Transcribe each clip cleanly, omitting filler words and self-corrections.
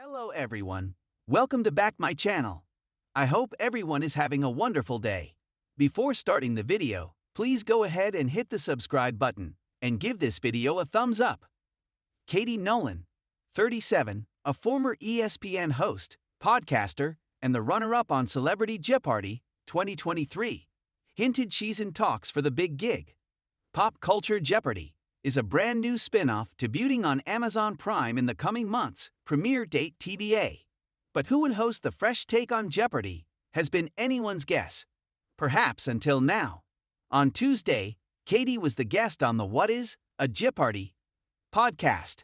Hello everyone. Welcome to back my channel. I hope everyone is having a wonderful day. Before starting the video, please go ahead and hit the subscribe button and give this video a thumbs up. Katie Nolan, 37, a former ESPN host, podcaster, and the runner-up on Celebrity Jeopardy! 2023, hinted she's in talks for the big gig. Pop Culture Jeopardy! Is a brand new spin-off debuting on Amazon Prime in the coming months, premiere date TBA. But who would host the fresh take on Jeopardy! Has been anyone's guess. Perhaps until now. On Tuesday, Katie was the guest on the What Is a Jeopardy! Podcast.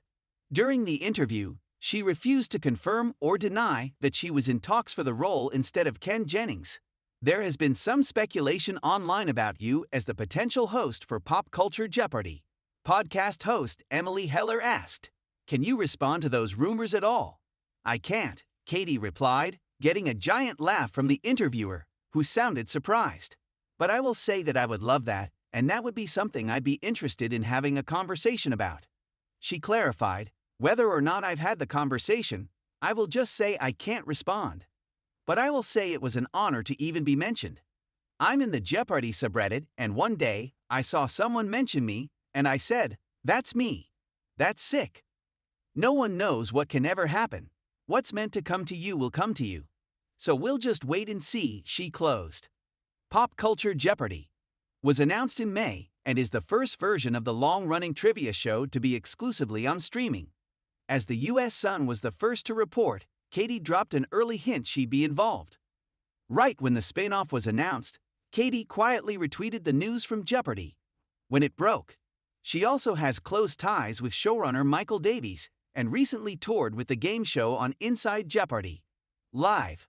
During the interview, she refused to confirm or deny that she was in talks for the role instead of Jennings. There has been some speculation online about you as the potential host for Pop Culture Jeopardy! Podcast host Emily Heller asked, "Can you respond to those rumors at all?" "I can't," Katie replied, getting a giant laugh from the interviewer, who sounded surprised. "But I will say that I would love that, and that would be something I'd be interested in having a conversation about." She clarified, "Whether or not I've had the conversation, I will just say I can't respond. But I will say it was an honor to even be mentioned. I'm in the Jeopardy! Subreddit, and one day, I saw someone mention me, and I said, 'That's me. That's sick.' No one knows what can ever happen. What's meant to come to you will come to you. So we'll just wait and see," she closed. Pop Culture Jeopardy! Was announced in May and is the first version of the long-running trivia show to be exclusively on streaming. As the U.S. Sun was the first to report, Katie dropped an early hint she'd be involved. Right when the spin-off was announced, Katie quietly retweeted the news from Jeopardy! When it broke. She also has close ties with showrunner Michael Davies and recently toured with the game show on Inside Jeopardy! Live.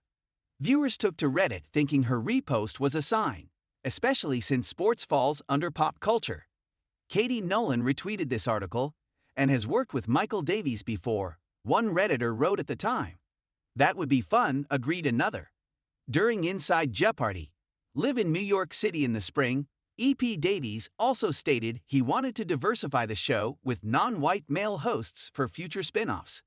Viewers took to Reddit thinking her repost was a sign, especially since sports falls under pop culture. Katie Nolan retweeted this article and has worked with Michael Davies before, one Redditor wrote at the time. "That would be fun," agreed another. During Inside Jeopardy! Live in New York City in the spring, EP Davies also stated he wanted to diversify the show with non-white male hosts for future spin-offs.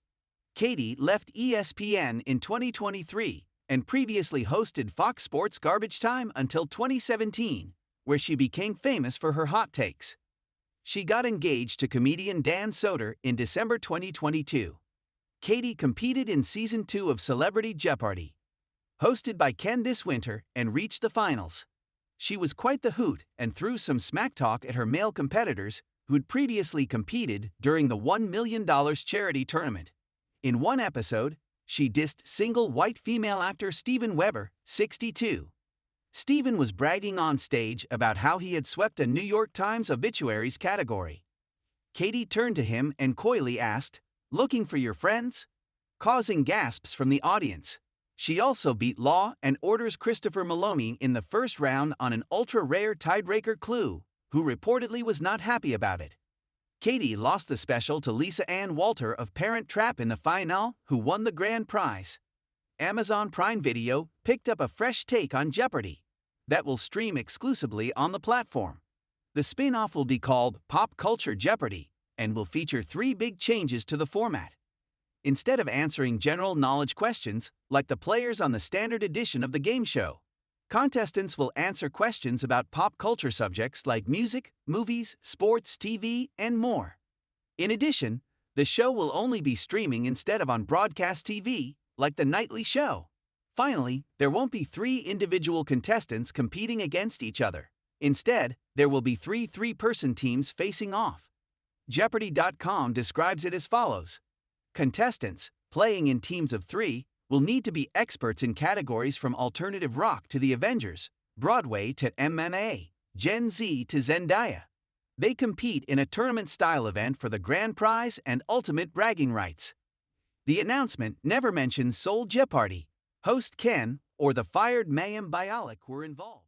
Katie left ESPN in 2023 and previously hosted Fox Sports Garbage Time until 2017, where she became famous for her hot takes. She got engaged to comedian Dan Soder in December 2022. Katie competed in Season 2 of Celebrity Jeopardy! Hosted by Ken this winter and reached the finals. She was quite the hoot and threw some smack talk at her male competitors who'd previously competed during the $1 million charity tournament. In one episode, she dissed single white female actor Steven Weber, 62. Steven was bragging on stage about how he had swept a New York Times obituaries category. Katie turned to him and coyly asked, "Looking for your friends?" causing gasps from the audience. She also beat Law and Order's Christopher Maloney in the first round on an ultra-rare tiebreaker clue, who reportedly was not happy about it. Katie lost the special to Lisa Ann Walter of Parent Trap in the final, who won the grand prize. Amazon Prime Video picked up a fresh take on Jeopardy! That will stream exclusively on the platform. The spin-off will be called Pop Culture Jeopardy! And will feature 3 big changes to the format. Instead of answering general knowledge questions, like the players on the standard edition of the game show, contestants will answer questions about pop culture subjects like music, movies, sports, TV, and more. In addition, the show will only be streaming instead of on broadcast TV, like the nightly show. Finally, there won't be 3 individual contestants competing against each other. Instead, there will be 3 three-person teams facing off. Jeopardy.com describes it as follows. Contestants, playing in teams of 3, will need to be experts in categories from alternative rock to the Avengers, Broadway to MMA, Gen Z to Zendaya. They compete in a tournament-style event for the grand prize and ultimate bragging rights. The announcement never mentions sole Jeopardy! Host Ken or the fired mayim bialik were involved.